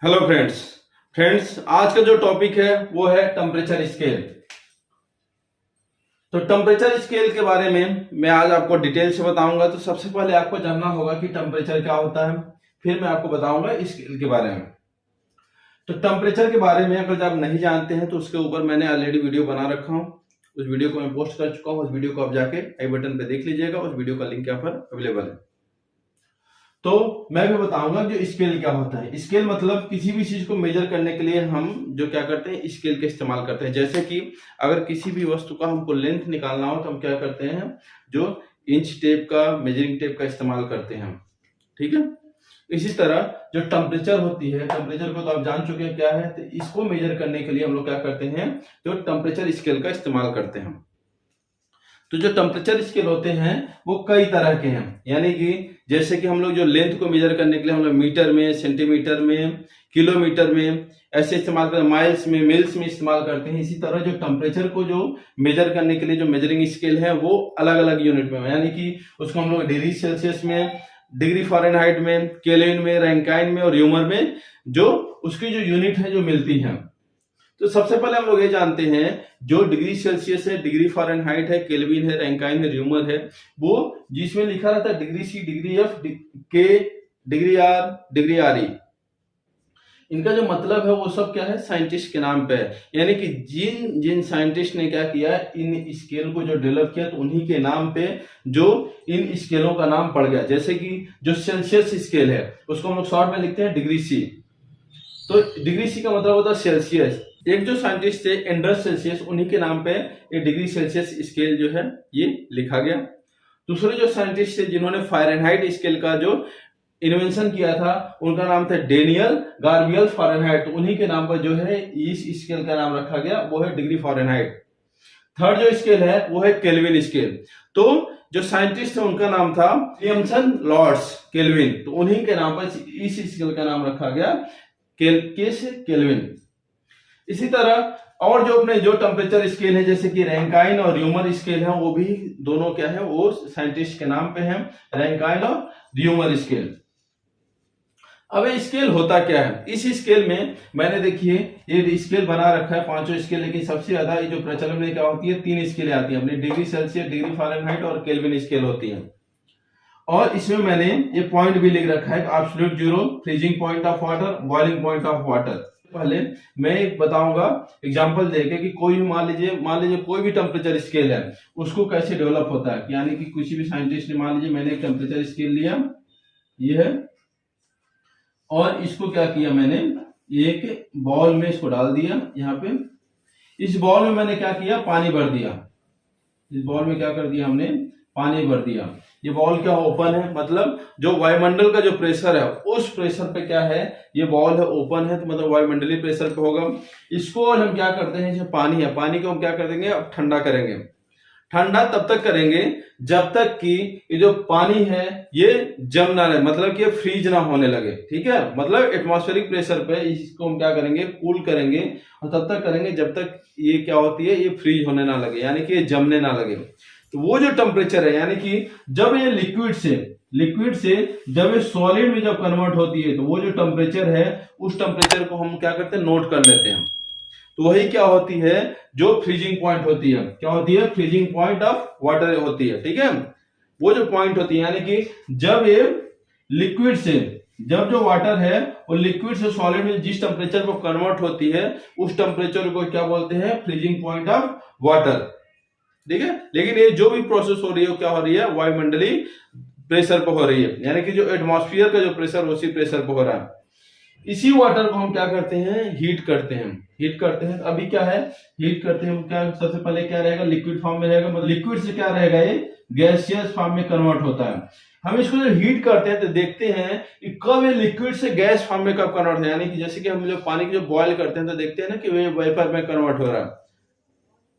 Hello friends आज का जो टॉपिक है वो है टेम्परेचर स्केल। तो टेम्परेचर स्केल के बारे में मैं आज आपको डिटेल से बताऊंगा। तो सबसे पहले आपको जानना होगा कि टेम्परेचर क्या होता है, फिर मैं आपको बताऊंगा स्केल के बारे में। तो टेम्परेचर के बारे में अगर आप नहीं जानते हैं तो उसके ऊपर मैंने ऑलरेडी वीडियो बना रखा हूं। उस वीडियो को मैं पोस्ट कर चुका हूं। उस वीडियो को आप जाके आई बटन पे देख लीजिएगा। उस वीडियो का लिंक यहाँ पर अवेलेबल है। तो मैं भी बताऊंगा जो स्केल क्या होता है। स्केल मतलब किसी भी चीज को मेजर करने के लिए हम जो क्या करते हैं स्केल का इस्तेमाल करते हैं। जैसे कि अगर किसी भी वस्तु का हमको लेंथ निकालना हो तो हम क्या करते हैं, जो इंच टेप का मेजरिंग टेप का इस्तेमाल करते हैं। ठीक है, इसी तरह जो टेम्परेचर होती है, टेम्परेचर को तो आप जान चुके हैं क्या है। तो इसको मेजर करने के लिए हम लोग क्या करते हैं, जो टेम्परेचर स्केल का इस्तेमाल करते हैं। तो जो टेम्परेचर स्केल होते हैं वो कई तरह के हैं। यानी कि जैसे कि हम लोग जो लेंथ को मेजर करने के लिए हम लोग मीटर में, सेंटीमीटर में, किलोमीटर में ऐसे इस्तेमाल करते हैं, माइल्स में, मील्स में इस्तेमाल करते हैं। इसी तरह जो टेम्परेचर को जो मेजर करने के लिए जो मेजरिंग स्केल है वो अलग अलग यूनिट में, यानी कि उसको हम लोग डिग्री सेल्सियस में, डिग्री फ़ारेनहाइट में, केल्विन में, रैंकाइन में और र्यूमर में जो उसकी जो यूनिट है जो मिलती है। तो सबसे पहले हम लोग ये जानते हैं जो डिग्री सेल्सियस है, डिग्री फ़ारेनहाइट है, केल्विन है, रैंकाइन है, र्यूमर है, वो जिसमें लिखा रहता है degree C, degree F, K, degree R, degree R E, इनका जो मतलब है वो सब क्या है, साइंटिस्ट के नाम पे है। यानी कि जिन जिन साइंटिस्ट ने क्या किया, इन स्केल को जो डेवलप किया तो उन्हीं के नाम पे जो इन स्केलों का नाम पड़ गया। जैसे कि जो सेल्सियस स्केल है उसको हम लोग शॉर्ट में लिखते हैं डिग्री सी। तो डिग्री सी का मतलब होता है सेल्सियस। एक जो साइंटिस्ट थे एंड्रस सेल्सियस, उन्हीं के नाम पे ये डिग्री सेल्सियस स्केल जो है ये लिखा गया। दूसरे जो साइंटिस्ट थे जिन्होंने फ़ारेनहाइट स्केल का जो इन्वेंशन किया था उनका नाम था डेनियल गार्बियल फ़ारेनहाइट। तो उन्हीं के नाम पर जो है इस स्केल का नाम रखा गया, वो है डिग्री फ़ारेनहाइट। थर्ड जो स्केल है वो है केल्विन स्केल। तो जो साइंटिस्ट है उनका नाम था विलियमसन लॉर्ड्स केल्विन। तो उन्हीं के नाम पर इस स्केल का नाम रखा गया केल्विन। इसी तरह और जो अपने जो टेम्परेचर स्केल है जैसे कि रैंकाइन और र्यूमर स्केल है, वो भी दोनों क्या है, वो साइंटिस्ट के नाम पे हैं, रैंकाइन और र्यूमर स्केल। अब ये स्केल होता क्या है, इस स्केल में मैंने देखिए ये स्केल बना रखा है पांचों स्केल, लेकिन सबसे ज्यादा ये जो प्रचलन में क्या होती है, तीन स्केलें आती हैं अपनी, डिग्री सेल्सियस, डिग्री फ़ारेनहाइट और केल्विन स्केल होती है। और इसमें मैंने ये पॉइंट भी लिख रखा है, absolute zero, freezing point of water, boiling point of water. पहले मैं एक बताऊंगा एग्जांपल देके कि कोई भी मान लीजिए कोई भी टेम्परेचर स्केल है उसको कैसे डेवलप होता है। यानी कि किसी भी साइंटिस्ट ने, मान लीजिए मैंने एक टेम्परेचर स्केल लिया, ये है, और इसको क्या किया, मैंने एक बॉल में इसको डाल दिया। यहाँ पे इस बॉल में मैंने क्या किया, पानी भर दिया। इस बॉल में क्या कर दिया, हमने पानी भर दिया। ये बॉल क्या ओपन है, मतलब जो वायुमंडल का जो प्रेशर है उस प्रेशर पे क्या है, ये बॉल है ओपन है, तो मतलब वायुमंडलीय प्रेशर पे होगा। इसको और हम क्या करते हैं, जैसे पानी है, पानी को हम क्या कर देंगे, अब ठंडा करेंगे। ठंडा तब तक करेंगे जब तक कि ये जो पानी है ये जम ना रहे, मतलब कि ये फ्रीज ना होने लगे। ठीक है, मतलब एटमॉस्फेरिक प्रेशर पे इसको हम क्या करेंगे, कूल करेंगे, और तब तक करेंगे जब तक ये क्या होती है, ये फ्रीज होने ना लगे, यानी कि ये जमने ना लगे। तो वो जो टेम्परेचर है, यानी कि जब ये लिक्विड से जब ये सॉलिड में जब कन्वर्ट होती है, तो वो जो टेम्परेचर है उस टेम्परेचर को हम क्या करते हैं, नोट कर लेते हैं। तो वही क्या होती है, जो फ्रीजिंग पॉइंट होती है, क्या होती है, फ्रीजिंग पॉइंट ऑफ वाटर होती है। ठीक है, वो जो पॉइंट होती है, यानी कि जब ये लिक्विड से, जब जो वाटर है वो लिक्विड से सॉलिड में जिस टेम्परेचर पर कन्वर्ट होती है उस टेम्परेचर को क्या बोलते हैं, फ्रीजिंग पॉइंट ऑफ वाटर। ठीक है, लेकिन ये जो भी प्रोसेस हो रही है वो क्या हो रही है, वायुमंडलीय प्रेशर पर हो रही है, यानी कि जो एटमॉस्फेयर का जो प्रेशर उसी प्रेशर पर हो रहा है। इसी वाटर को हम क्या करते हैं, हीट करते हैं। अभी क्या है, हीट करते हैं, क्या सबसे पहले क्या रहेगा, लिक्विड फॉर्म में रहेगा, मतलब लिक्विड से क्या रहेगा, ये गैसियस फॉर्म में कन्वर्ट होता है। हम इसको जो हीट करते हैं तो देखते हैं कि कब ये लिक्विड से गैस फॉर्म में कब कन्वर्ट है। यानी कि जैसे कि हम जो पानी को जो बॉयल करते हैं तो देखते हैं ना कि वे वेपर में कन्वर्ट हो रहा है।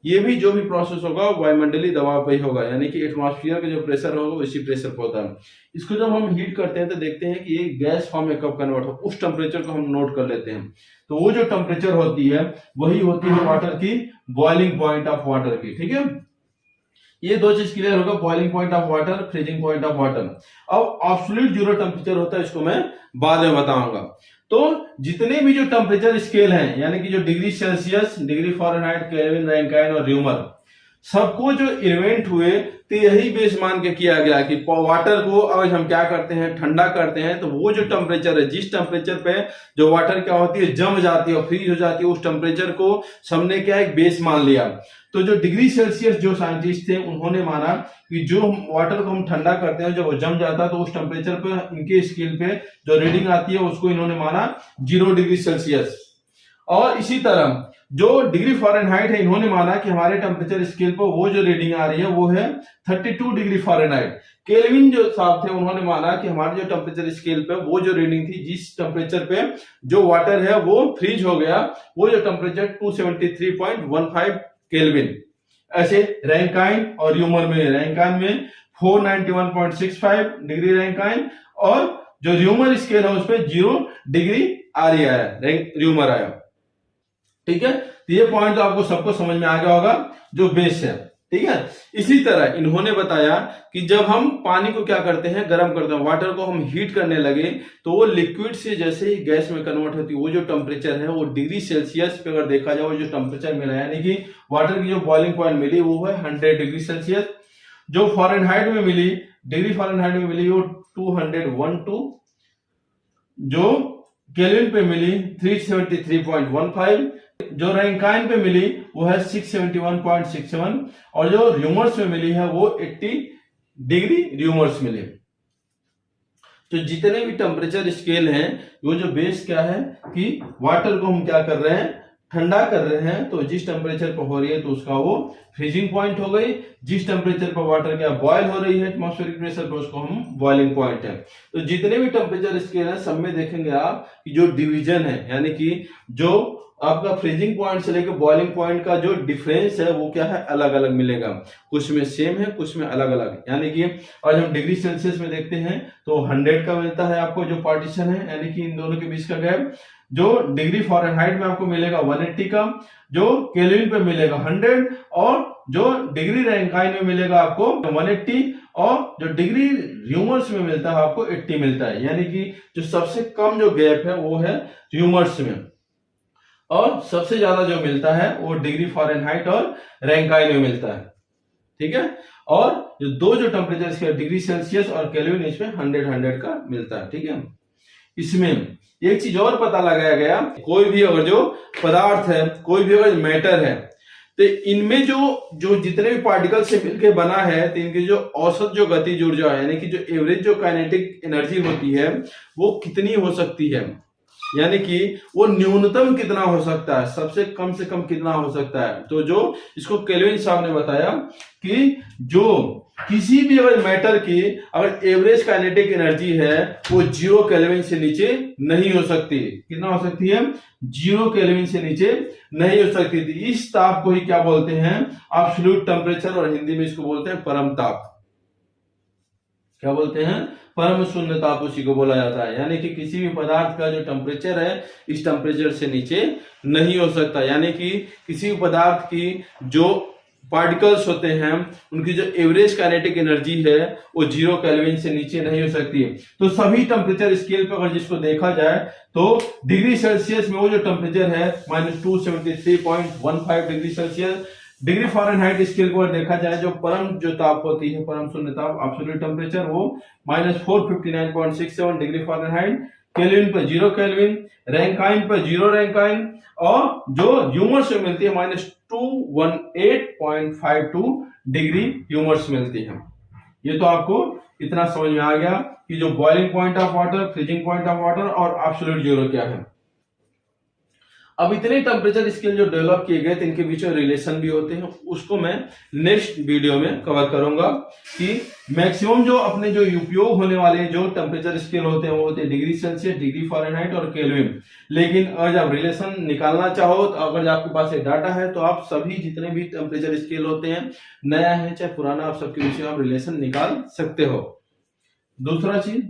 ये भी जो भी प्रोसेस होगा वायुमंडलीय दबाव पे ही होगा, यानी कि एटमॉस्फेयर का जो प्रेशर होगा उसी प्रेशर पे होता है। इसको जब हम हीट करते हैं तो देखते हैं कि ये गैस फॉर्म में कब कन्वर्ट हो, उस टेम्परेचर को हम नोट कर लेते हैं। तो वो जो टेम्परेचर होती है वही होती है वाटर की बॉइलिंग पॉइंट ऑफ वाटर की। ठीक है, ये दो चीज क्लियर होगा, boiling point of water, freezing point of water. अब एब्सोल्यूट जीरो टेम्परेचर होता है, इसको मैं बाद में बताऊंगा। तो जितने भी जो टेम्परेचर स्केल हैं, यानी कि जो degree Celsius, degree Fahrenheit, kelvin, Rankine और र्यूमर, सबको जो इन्वेंट हुए तो यही बेस मान के किया गया कि वाटर को अगर हम क्या करते हैं, ठंडा करते हैं, तो वो जो टेम्परेचर है, जिस टेम्परेचर पे जो वाटर क्या होती है, जम जाती है और फ्रीज हो जाती है, उस टेम्परेचर को सबने क्या एक बेस मान लिया। तो जो डिग्री सेल्सियस जो साइंटिस्ट थे उन्होंने माना कि जो वाटर को हम ठंडा करते हैं, जब वो जम जाता है तो उस टेम्परेचर पे इनके स्केल पे जो रीडिंग आती है उसको इन्होंने माना 0 डिग्री सेल्सियस। और इसी तरह जो डिग्री फ़ारेनहाइट है, इन्होंने माना कि हमारे टेम्परेचर स्केल पर वो जो रीडिंग आ रही है वो है 32 डिग्री फ़ारेनहाइट। केल्विन जो साहब थे उन्होंने माना कि हमारे जो टेम्परेचर स्केल पे वो जो रीडिंग थी, जिस टेम्परेचर पे जो वाटर है वो फ्रीज हो गया, वो जो टेम्परेचर 273.15 केल्विन। ऐसे रैंकाइन और र्यूमर में, रैंकाइन में 491.65 डिग्री रैंकाइन, और जो र्यूमर स्केल है उस पर 0 डिग्री आया, र्यूमर आया। ठीक है, तो ये पॉइंट तो आपको सबको समझ में आ गया होगा जो बेस है। ठीक है, इसी तरह इन्होंने बताया कि जब हम पानी को क्या करते हैं, गर्म करते हैं, वाटर को हम हीट करने लगे, तो वो लिक्विड से जैसे ही गैस में कन्वर्ट होती है, वो जो टेम्परेचर है वो डिग्री सेल्सियस पे अगर देखा जाए, वो जो टेम्परेचर मिला, यानी कि वाटर की जो बॉइलिंग पॉइंट मिली वो है 100 डिग्री सेल्सियस। जो फ़ारेनहाइट में मिली, डिग्री फ़ारेनहाइट में मिली वो 212, जो केल्विन पे मिली 373.15, जो रैंकाइन पे मिली वो है 671.67, और जो र्यूमर्स में मिली है वो 80 डिग्री र्यूमर्स मिली। तो जितने भी टेम्परेचर स्केल हैं, वो जो बेस क्या है कि वाटर को हम क्या कर रहे हैं, ठंडा कर रहे हैं, तो जिस टेम्परेचर पर हो रही है तो उसका वो फ्रीजिंग पॉइंट हो गई, जिस टेम्परेचर पर वाटर क्या बॉयल हो रही है एटमॉस्फेरिक प्रेशर पर, उसको हम बॉइलिंग पॉइंट है। तो जितने भी टेम्परेचर स्केल है सब में देखेंगे आप कि जो डिवीजन है, यानी कि जो आपका फ्रीजिंग पॉइंट से लेकर बॉइलिंग पॉइंट का जो डिफरेंस है वो क्या है, अलग अलग मिलेगा, कुछ में सेम है, कुछ में अलग अलग। यानी कि आज हम डिग्री सेल्सियस में देखते हैं तो 100 का मिलता है आपको जो पार्टीशन है, यानी कि इन दोनों के बीच का गैप। जो डिग्री फ़ारेनहाइट में आपको मिलेगा 180 का, जो केल्विन पे मिलेगा 100, और जो डिग्री रैंकाइन में मिलेगा आपको 180, और जो डिग्री र्यूमर्स में मिलता है आपको 80 मिलता है। यानी कि जो सबसे कम जो गैप है वो है र्यूमर्स में, और सबसे ज्यादा जो मिलता है वो डिग्री फ़ारेनहाइट और रैंकाइन में मिलता है। ठीक है, और जो दो जो टेम्परेचर डिग्री सेल्सियस और केल्विन, इसमें 100 का मिलता है। ठीक है, इसमें एक चीज और पता लगाया गया, कोई भी अगर जो पदार्थ है, कोई भी अगर मैटर है, तो इनमें जो जितने भी पार्टिकल से मिलकर बना है, तो इनकी जो औसत जो गतिज ऊर्जा है, यानी कि जो एवरेज जो काइनेटिक एनर्जी होती है वो कितनी हो सकती है, यानी कि वो न्यूनतम कितना हो सकता है, सबसे कम से कम कितना हो सकता है। तो जो इसको केल्विन साहब ने बताया कि जो किसी भी अगर मैटर की अगर एवरेज काइनेटिक एनर्जी है वो 0 केल्विन से नीचे नहीं हो सकती। कितना हो सकती है? 0 केल्विन से नीचे नहीं हो सकती थी। इस ताप को ही क्या बोलते हैं? एब्सोल्यूट टेम्परेचर, और हिंदी में इसको बोलते हैं परम ताप। क्या बोलते हैं? परम शून्य ताप उसी को बोला जाता है। यानी कि किसी भी पदार्थ का जो टेम्परेचर है इस टेम्परेचर से नीचे नहीं हो सकता। यानी कि किसी भी पदार्थ की जो पार्टिकल्स होते हैं उनकी जो एवरेज काइनेटिक एनर्जी है वो 0 केल्विन से नीचे नहीं हो सकती। तो सभी टेम्परेचर स्केल पर अगर जिसको देखा जाए तो डिग्री सेल्सियस में वो जो टेम्परेचर है -273.15 degree Celsius, degree Fahrenheit scale को देखा जाए जो परम जो ताप होती है, परम शून्य ताप एब्सोल्यूट टेम्परेचर, वो -459.67 डिग्री फ़ारेनहाइट, केल्विन पर 0 केल्विन, रैंकाइन पर 0 रैंकाइन, और जो ह्यूमर्स में मिलती है -218.52 डिग्री ह्यूमर्स मिलती है। ये तो आपको इतना समझ में आ गया कि जो boiling point of water, freezing point of water और एब्सोल्यूट जीरो क्या है। अब इतने टेम्परेचर स्केल जो डेवलप किए गए थे इनके बीच में रिलेशन भी होते हैं, उसको मैं नेक्स्ट वीडियो में कवर करूंगा कि मैक्सिमम जो अपने जो उपयोग होने वाले जो टेम्परेचर स्केल होते हैं वो होते हैं डिग्री सेल्सियस, डिग्री फ़ारेनहाइट और केल्विन। लेकिन अगर आप रिलेशन निकालना चाहो, तो अगर आपके पास ये डाटा है तो आप सभी जितने भी टेम्परेचर स्केल होते हैं, नया है चाहे पुराना, आप सबके बीच में आप रिलेशन निकाल सकते हो। दूसरा चीज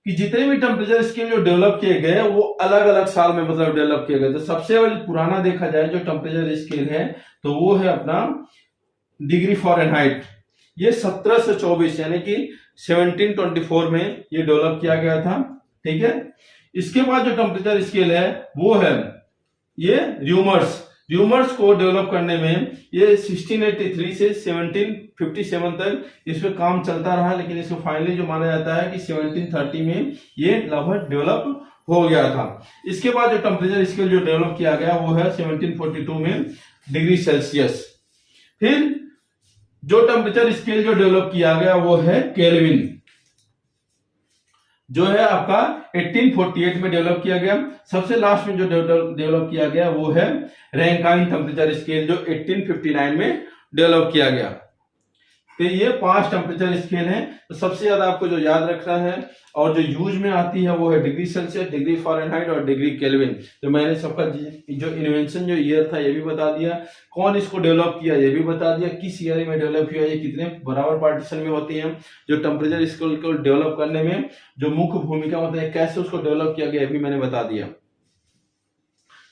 कि जितने भी टेम्परेचर स्केल जो डेवलप किए गए वो अलग अलग साल में मतलब डेवलप किए गए। तो सबसे पुराना देखा जाए जो टेम्परेचर स्केल है तो वो है अपना डिग्री फ़ारेनहाइट। ये 1724 यानी कि 1724 में ये डेवलप किया गया था। ठीक है, इसके बाद जो टेम्परेचर स्केल है वो है ये र्यूमर्स को डेवलप करने में ये 1683 से 1757 तक इस पे काम चलता रहा, लेकिन इसको फाइनली जो माना जाता है कि 1730 में ये लगभग डेवलप हो गया था। इसके बाद जो टेम्परेचर स्केल जो डेवलप किया गया वो है 1742 में डिग्री सेल्सियस। फिर जो टेम्परेचर स्केल जो डेवलप किया गया वो है केल्विन, जो है आपका 1848 में डेवलप किया गया। सबसे लास्ट में जो डेवलप किया गया वो है रैंकाइन टेम्परेचर स्केल, जो 1859 में डेवलप किया गया। तो ये 5 टेम्परेचर स्केल हैं। तो सबसे ज्यादा आपको जो याद रखना है और जो यूज में आती है वो है डिग्री सेल्सियस, डिग्री फ़ारेनहाइट और डिग्री केल्विन। तो मैंने सबका जो इन्वेंशन जो ईयर था ये भी बता दिया, कौन इसको डेवलप किया ये भी बता दिया, किस ईयर में डेवलप किया, ये कितने बराबर पार्टीशन में होती है, जो टेम्परेचर स्केल को डेवलप करने में जो मुख्य भूमिका होता है, कैसे उसको डेवलप किया गया ये भी मैंने बता दिया।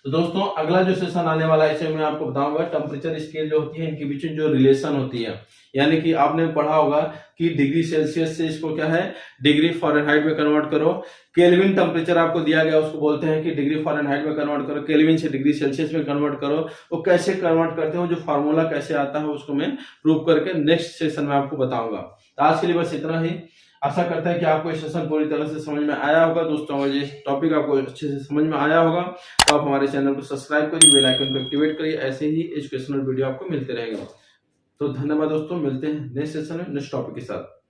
तो दोस्तों अगला जो सेशन आने वाला है इसमें मैं आपको बताऊंगा टेम्परेचर स्केल जो होती है इनके बीच में जो रिलेशन होती है, यानी कि आपने पढ़ा होगा कि डिग्री सेल्सियस से इसको क्या है डिग्री फ़ारेनहाइट में कन्वर्ट करो, केल्विन टेम्परेचर आपको दिया गया उसको बोलते हैं कि डिग्री फ़ारेनहाइट में कन्वर्ट करो, केल्विन से डिग्री सेल्सियस में कन्वर्ट करो, वो कैसे कन्वर्ट करते हो, जो फार्मूला कैसे आता है उसको मैं प्रूव करके नेक्स्ट सेशन में आपको बताऊंगा। तो आज के लिए बस इतना ही। आशा करता है कि आपको ये सेशन पूरी तरह से समझ में आया होगा। दोस्तों अगर ये टॉपिक आपको अच्छे से समझ में आया होगा तो आप हमारे चैनल को सब्सक्राइब करिए, बेल आइकन को एक्टिवेट करिए, ऐसे ही एजुकेशनल वीडियो आपको मिलते रहेगा। तो धन्यवाद दोस्तों, मिलते हैं नेक्स्ट सेशन में नेक्स्ट टॉपिक के साथ।